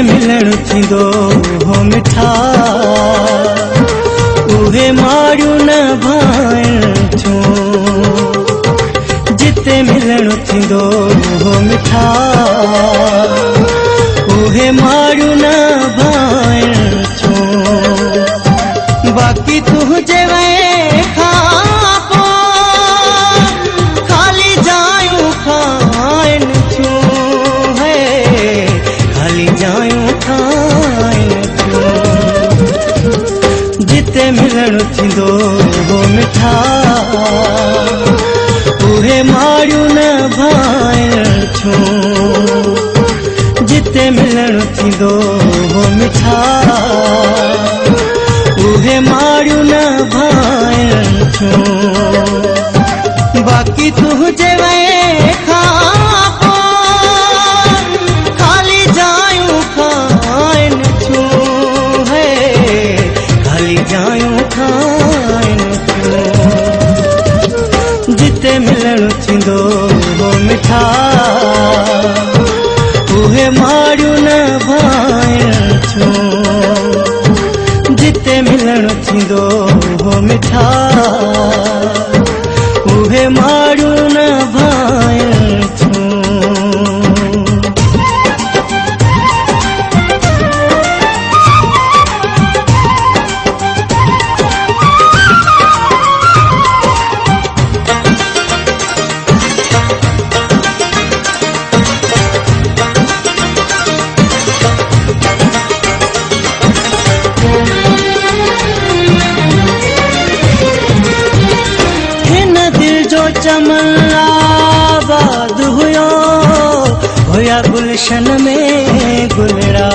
मिलण थींदो हो मिठा उहे मारियूं न भाइण थियूं। जिते मिलण थींदो हो मिठा उहे मारियूं न भाइण थियूं। बाक़ी तुंहिंजे खां पोइ खाली जायूं खाइण थियूं है खाली जायूं खाइण थियूं। जिते मिलण थींदो हो मिठा उहे मारियूं न भाइण थियूं। जिते मिलण थींदो हो मिठा उहे मारियूं न भाइण थियूं। बाक़ी तुंहिंजे खां पोइ खाली जायूं खाइण थियूं है खाली जायूं खाइण थियूं। जिते मिलण थींदो हो मिठा उहे मारियूं न भाइण थियूं। जिते मिलण थींदो हो मिठा उहे मारियूं न भाइण थियूं। चमन आबाद हुया गुलशन में गुलड़ा।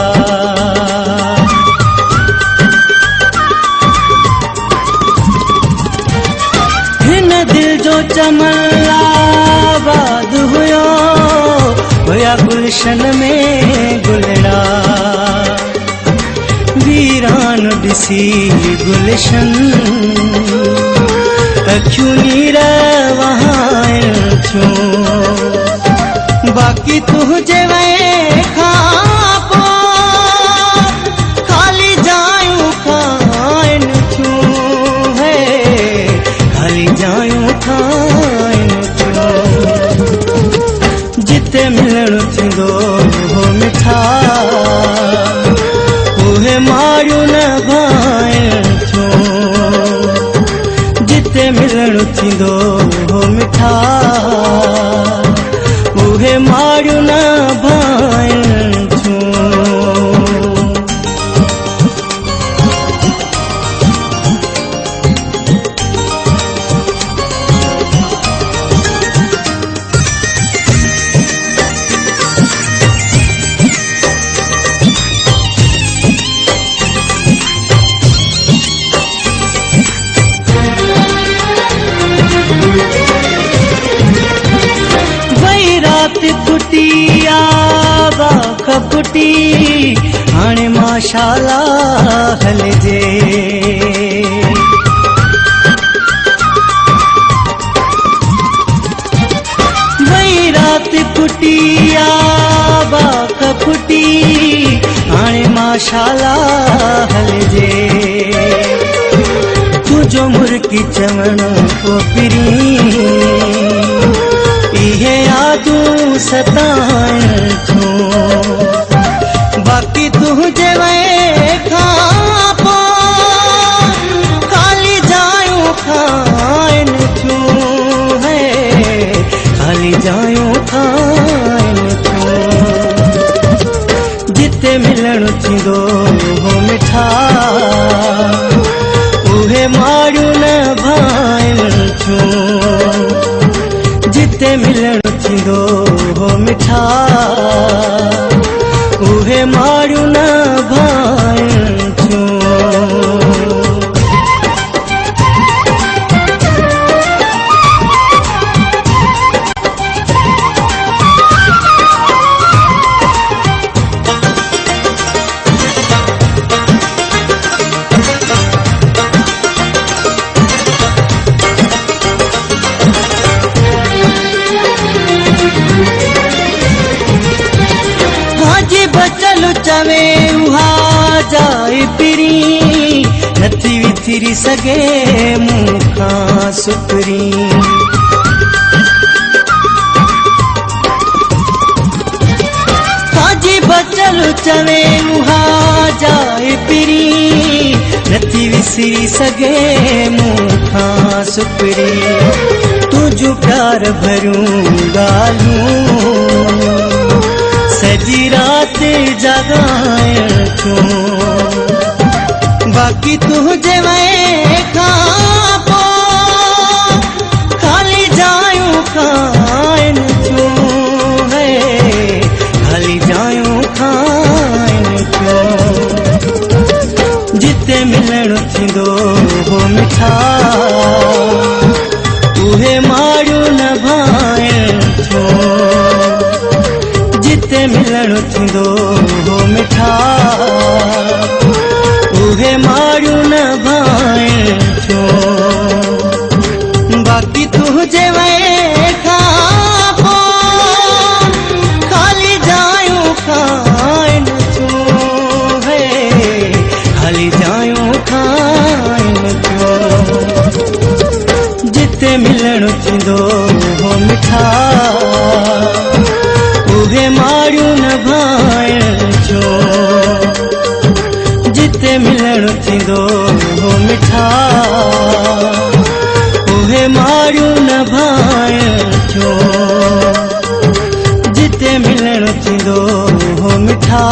हिन दिल जो चमन आबाद हुया गुलशन में गुलड़ा। वीरान ॾिसी गुलशन अखियूं नीर वहाइण थियूं। बाक़ी तुंहिंजे खां पोइ खाली जायूं खाइण थियूं है खाली जायूं खाइण थियूं। जिते मिलण थींदो हो मिठा उहे मारियूं न भाइण थियूं। जिते मिलण थींदो हो मिठा उहे मारियूं न भाइण थियूं। फुटी आबाख फुटी हाणे माशाला हलजे। वही रात फुटी आबाख फुटी हाणे माशाला हलजे। तुझो मुर्की चवण को पिरी इहे यादूं सताइण थियूं। बाक़ी तुंहिंजे खां पोइ खाली जायूं खाइण थियूं है खाली जायूं खाइण थियूं। जिते मिलण थींदो हो मिठा उहे मारियूं न भाइण थियूं। जिते मिलण थींदो हो मिठा उहे मारियूं न भाइण थियूं। जाए पिरी नथी विथिरी सघे मूंखां सुपरी हाजी बचल चवे उहा जाए पिरी नथी विसरी सघे मूंखां सुपरी तुझो प्यार भरियूं ॻाल्हियूं सॼी राति जगाइण छो बाक़ी तुझे वए खां पोइ खाली जायूं खाइण छो है खाली जायूं खाइण छो जिते मिलण थींदो हो मिठा उहे मारियूं न भाइण छो जिते मिलण थींदो हो मिठा उहे मारियूं न भाइण छो बाक़ी तुझे वए खां पोइ खाली जायूं खाइण छो है खाली जायूं खाइण छो जिते मिलण थींदो हो मिठा उहे मारियूं न भाइण छो जिते मिलण थींदो हो मिठा उहे मारियूं न भाइण छो जिते मिलण थींदो हो मिठा